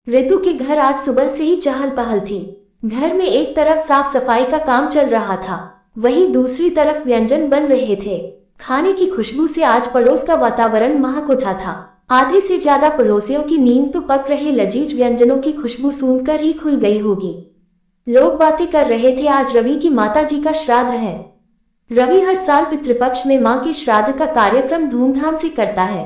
ऋतु के घर आज सुबह से ही चहल पहल थी। घर में एक तरफ साफ सफाई का काम चल रहा था, वहीं दूसरी तरफ व्यंजन बन रहे थे। खाने की खुशबू से आज पड़ोस का वातावरण महक उठा था। आधे से ज्यादा पड़ोसियों की नींद तो पक रहे लजीज व्यंजनों की खुशबू सूंघकर ही खुल गई होगी। लोग बातें कर रहे थे, आज रवि की माता जी का श्राद्ध है। रवि हर साल पितृपक्ष में मां के श्राद्ध का कार्यक्रम धूमधाम से करता है।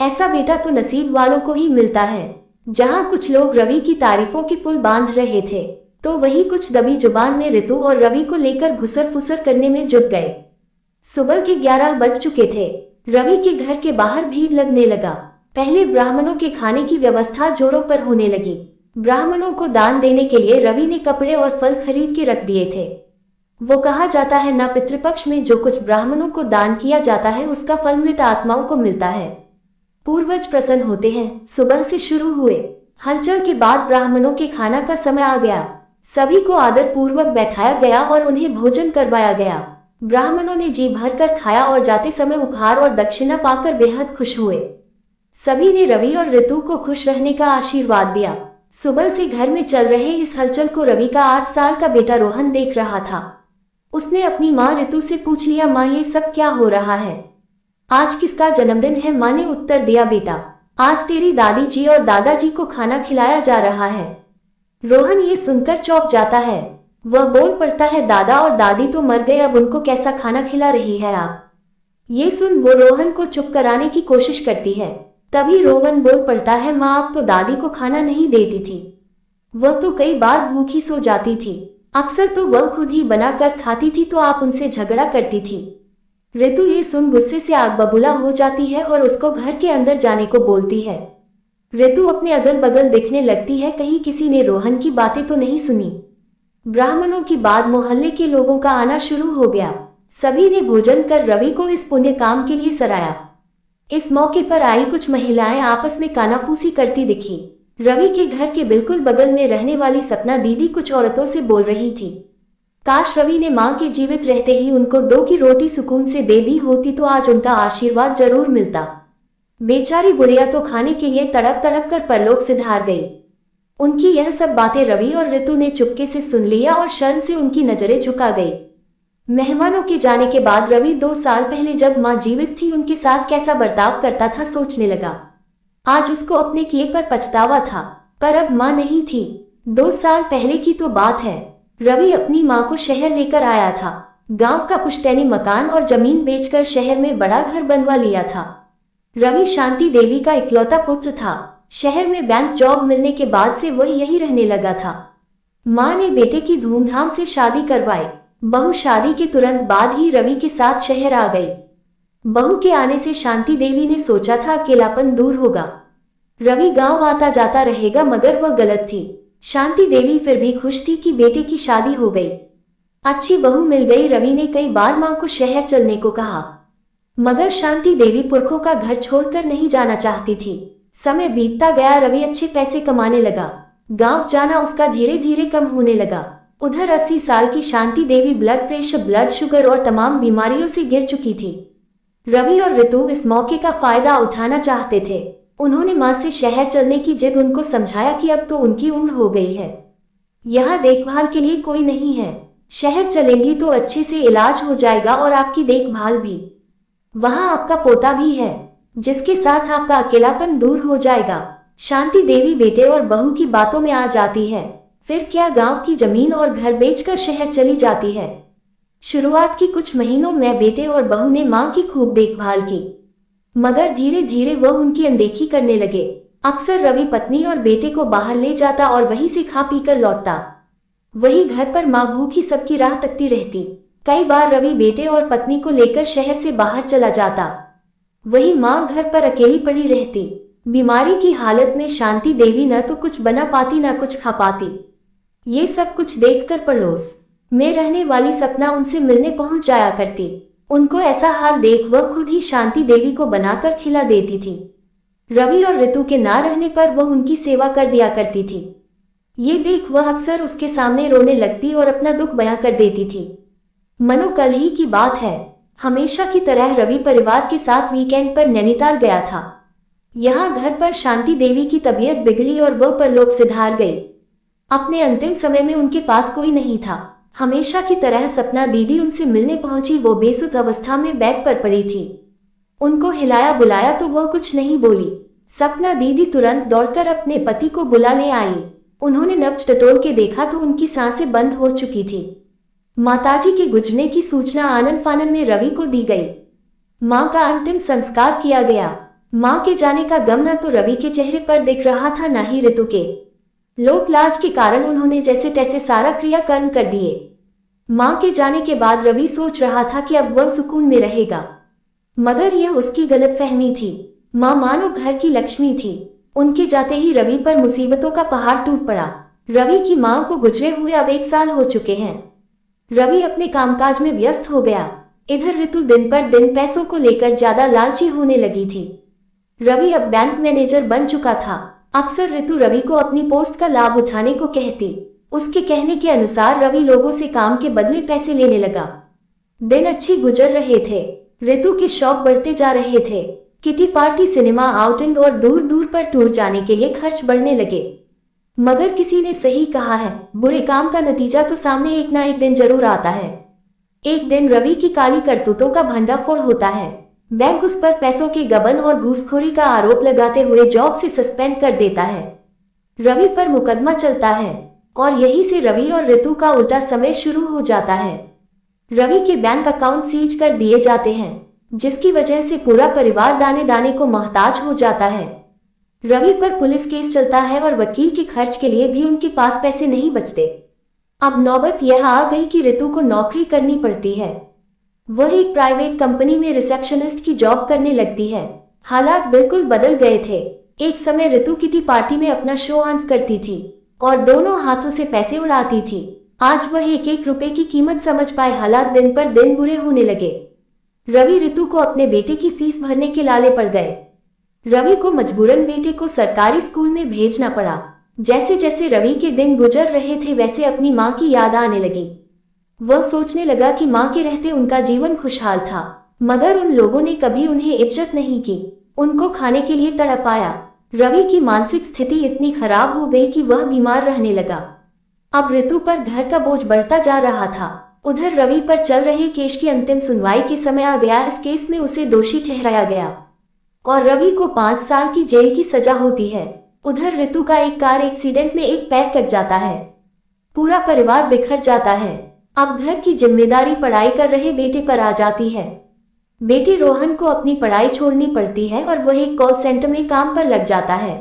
ऐसा बेटा तो नसीब वालों को ही मिलता है। जहां कुछ लोग रवि की तारीफों की पुल बांध रहे थे, तो वहीं कुछ दबी जुबान में ऋतु और रवि को लेकर घुसर फुसर करने में जुट गए। सुबह के 11 बज चुके थे। रवि के घर के बाहर भीड़ लगने लगा। पहले ब्राह्मणों के खाने की व्यवस्था जोरों पर होने लगी। ब्राह्मणों को दान देने के लिए रवि ने कपड़े और फल खरीद के रख दिए थे। वो कहा जाता है ना, पितृपक्ष में जो कुछ ब्राह्मणों को दान किया जाता है उसका फल मृत आत्माओं को मिलता है। पूर्वज प्रसन्न होते हैं। सुबह से शुरू हुए हलचल के बाद ब्राह्मणों के खाना का समय आ गया। सभी को आदर पूर्वक बैठाया गया और उन्हें भोजन करवाया गया। ब्राह्मणों ने जी भरकर खाया और जाते समय उपहार और दक्षिणा पाकर बेहद खुश हुए। सभी ने रवि और ऋतु को खुश रहने का आशीर्वाद दिया। सुबह से घर में चल रहे इस हलचल को रवि का 8 साल का बेटा रोहन देख रहा था। उसने अपनी माँ ऋतु से पूछ लिया, माँ ये सब क्या हो रहा है? आज किसका जन्मदिन है? माँ ने उत्तर दिया, बेटा आज तेरी दादी जी और दादाजी को खाना खिलाया जा रहा है। रोहन ये सुनकर चौंक जाता है। वह बोल पड़ता है, दादा और दादी तो मर गए, अब उनको कैसा खाना खिला रही है आप? ये सुन वो रोहन को चुप कराने की कोशिश करती है। तभी रोहन बोल पड़ता है, माँ आप तो दादी को खाना नहीं देती थी, वह तो कई बार भूखी सो जाती थी। अक्सर तो वह खुद ही बनाकर खाती थी, तो आप उनसे झगड़ा करती थी। ऋतु ये सुन गुस्से से आग बबूला हो जाती है और उसको घर के अंदर जाने को बोलती है। ऋतु अपने अगल बगल देखने लगती है, कहीं किसी ने रोहन की बातें तो नहीं सुनी। ब्राह्मणों के बाद मोहल्ले के लोगों का आना शुरू हो गया। सभी ने भोजन कर रवि को इस पुण्य काम के लिए सराहा। इस मौके पर आई कुछ महिलाएं आपस में कानाफूसी करती दिखी। रवि के घर के बिल्कुल बगल में रहने वाली सपना दीदी कुछ औरतों से बोल रही थी। काश रवि ने मां के जीवित रहते ही उनको 2 की रोटी सुकून से दे दी होती तो आज उनका आशीर्वाद जरूर मिलता। बेचारी बुढ़िया तो खाने के लिए तड़प तड़प कर परलोक सिधार गई। उनकी यह सब बातें रवि और ऋतु ने चुपके से सुन लिया और शर्म से उनकी नजरें झुका गई। मेहमानों के जाने के बाद रवि 2 साल पहले जब मां जीवित थी उनके साथ कैसा बर्ताव करता था सोचने लगा। आज उसको अपने किए पर पछतावा था, पर अब मां नहीं थी। 2 साल पहले की तो बात है। रवि अपनी मां को शहर लेकर आया था। गांव का पुश्तैनी मकान और जमीन बेचकर शहर में बड़ा घर बनवा लिया था। रवि शांति देवी का इकलौता पुत्र था। शहर में बैंक जॉब मिलने के बाद से वह यही रहने लगा था। मां ने बेटे की धूमधाम से शादी करवाई। बहू शादी के तुरंत बाद ही रवि के साथ शहर आ गई। बहू के आने से शांति देवी ने सोचा था अकेलापन दूर होगा, रवि गांव आता जाता रहेगा, मगर वह गलत थी। शांति देवी फिर भी खुश थी कि बेटे की शादी हो गई, अच्छी बहू मिल गई। रवि ने कई बार मां को शहर चलने को कहा, मगर शांति देवी पुरखों का घर छोड़कर नहीं जाना चाहती थी। समय बीतता गया, रवि अच्छे पैसे कमाने लगा। गांव जाना उसका धीरे धीरे कम होने लगा। उधर 80 साल की Shanti Devi blood pressure, blood sugar और तमाम बीमारियों से गिर चुकी थी। रवि और ऋतु इस मौके का फायदा उठाना चाहते थे। उन्होंने मां से शहर चलने की जिद उनको समझाया कि अब तो उनकी उम्र हो गई है, यहाँ देखभाल के लिए कोई नहीं है। शहर चलेंगी तो अच्छे से इलाज हो जाएगा और आपकी देखभाल भी। वहां आपका पोता भी है, जिसके साथ आपका अकेलापन दूर हो जाएगा। शांति देवी बेटे और बहू की बातों में आ जाती है। फिर क्या गांव की जमीन और घर बेचकर शहर चली जाती है। शुरुआत की कुछ महीनों में बेटे और बहू ने मां की खूब देखभाल की, मगर धीरे धीरे वह उनकी अनदेखी करने लगे। अक्सर रवि पत्नी और बेटे को बाहर ले जाता और वहीं से खा पीकर लौटता। वही घर पर मां भूखी सबकी राह तकती रहती। कई बार रवि बेटे और पत्नी को लेकर शहर से बाहर चला जाता, वही मां घर पर अकेली पड़ी रहती। बीमारी की हालत में शांति देवी न तो कुछ बना पाती न कुछ खा पाती। ये सब कुछ देखकर पड़ोस में रहने वाली सपना उनसे मिलने पहुंच जाया करती। उनको ऐसा हाल देख वह खुद ही शांति देवी को बनाकर खिला देती थी। रवि और ऋतु के ना रहने पर वह उनकी सेवा कर दिया करती थी। ये देख वह अक्सर उसके सामने रोने लगती और अपना दुख बयां कर देती थी। मनो कल ही की बात है। हमेशा की तरह रवि परिवार के साथ वीकेंड पर नैनीताल गया था। यहाँ घर पर शांति देवी की तबीयत बिगड़ी और वह परलोक सिधार गई। अपने अंतिम समय में उनके पास कोई नहीं था। हमेशा की तरह सपना दीदी उनसे मिलने पहुंची। वो बेसुध अवस्था में बेड पर पड़ी थी। उनको हिलाया बुलाया तो वह कुछ नहीं बोली। सपना दीदी तुरंत दौड़कर अपने पति को बुला ले आई। उन्होंने नब्ज टटोल के देखा तो उनकी सांसें बंद हो चुकी थी। माताजी के गुजरने की सूचना आनन फानन में रवि को दी गई। मां का अंतिम संस्कार किया गया। मां के जाने का गम न तो रवि के चेहरे पर दिख रहा था न ही ऋतु के। लोक लाज के कारण उन्होंने जैसे तैसे सारा क्रियाकर्म कर दिए। मां के जाने के बाद रवि सोच रहा था कि अब वह सुकून में रहेगा, मगर यह उसकी गलतफहमी थी। मां मानो घर की लक्ष्मी थी। उनके जाते ही रवि पर मुसीबतों का पहाड़ टूट पड़ा। रवि की मां को गुजरे हुए अब 1 साल हो चुके हैं। रवि अपने कामकाज में व्यस्त हो गया। इधर ऋतु दिन पर दिन पैसों को लेकर ज्यादा लालची होने लगी थी। रवि अब बैंक मैनेजर बन चुका था। अक्सर ऋतु रवि को अपनी पोस्ट का लाभ उठाने को कहती। उसके कहने के अनुसार रवि लोगों से काम के बदले पैसे लेने लगा। दिन अच्छे गुजर रहे थे। ऋतु के शौक बढ़ते जा रहे थे। किटी पार्टी, सिनेमा, आउटिंग और दूर दूर पर टूर जाने के लिए खर्च बढ़ने लगे। मगर किसी ने सही कहा है, बुरे काम का नतीजा तो सामने एक ना एक दिन जरूर आता है। एक दिन रवि की काली करतूतों का भंडाफोड़ होता है। बैंक उस पर पैसों के गबन और घूसखोरी का आरोप लगाते हुए जॉब से सस्पेंड कर देता है। रवि पर मुकदमा चलता है और यहीं से रवि और ऋतु का उल्टा समय शुरू हो जाता है। रवि के बैंक अकाउंट सीज कर दिए जाते हैं, जिसकी वजह से पूरा परिवार दाने दाने को मोहताज हो जाता है। रवि पर पुलिस केस चलता है और वकील के खर्च के लिए भी उनके पास पैसे नहीं बचते। अब नौबत यह आ गई कि ऋतु को नौकरी करनी पड़ती है। वह एक प्राइवेट कंपनी में रिसेप्शनिस्ट की जॉब करने लगती है। हालात बिल्कुल बदल गए थे। एक समय ऋतु किटी पार्टी में अपना शो ऑन करती थी और दोनों हाथों से पैसे उड़ाती थी। आज वह एक एक रुपए की कीमत समझ पाए। हालात दिन पर दिन बुरे होने लगे। रवि ऋतु को अपने बेटे की फीस भरने के लाले पड़ गए। रवि को मजबूरन बेटे को सरकारी स्कूल में भेजना पड़ा। जैसे जैसे रवि के दिन गुजर रहे थे वैसे अपनी मां की याद आने लगी। वह सोचने लगा कि मां के रहते उनका जीवन खुशहाल था, मगर उन लोगों ने कभी उन्हें इज्जत नहीं की, उनको खाने के लिए तड़पाया। रवि की मानसिक स्थिति इतनी खराब हो गई कि वह बीमार रहने लगा। अब ऋतु पर घर का बोझ बढ़ता जा रहा था। उधर रवि पर चल रहे केस की अंतिम सुनवाई के समय आ गया। इस केस में उसे दोषी ठहराया गया और रवि को 5 साल की जेल की सजा होती है। उधर ऋतु का एक कार एक्सीडेंट में एक पैर कट जाता है। पूरा परिवार बिखर जाता है। अब घर की जिम्मेदारी पढ़ाई कर रहे बेटे पर आ जाती है। बेटे रोहन को अपनी पढ़ाई छोड़नी पड़ती है और वह एक कॉल सेंटर में काम पर लग जाता है।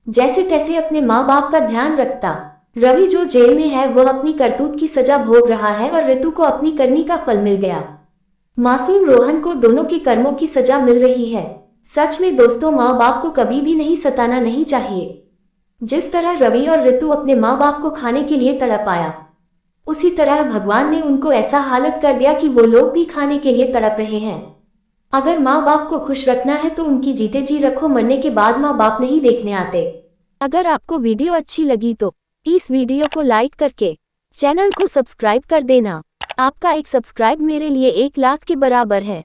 जैसे तैसे अपने माँ बाप का ध्यान रखता। रवि जो जेल में है वह अपनी करतूत की सजा भोग रहा है और ऋतु को अपनी करनी का फल मिल गया। मासूम रोहन को दोनों के कर्मों की सजा मिल रही है। सच में दोस्तों, माँ बाप को कभी भी नहीं सताना नहीं चाहिए। जिस तरह रवि और ऋतु अपने माँ बाप को खाने के लिए तड़प आया, उसी तरह भगवान ने उनको ऐसा हालत कर दिया कि वो लोग भी खाने के लिए तड़प रहे हैं। अगर माँ बाप को खुश रखना है तो उनकी जीते जी रखो, मरने के बाद माँ बाप नहीं देखने आते। अगर आपको वीडियो अच्छी लगी तो इस वीडियो को लाइक करके चैनल को सब्सक्राइब कर देना। आपका एक सब्सक्राइब मेरे लिए 1 लाख के बराबर है।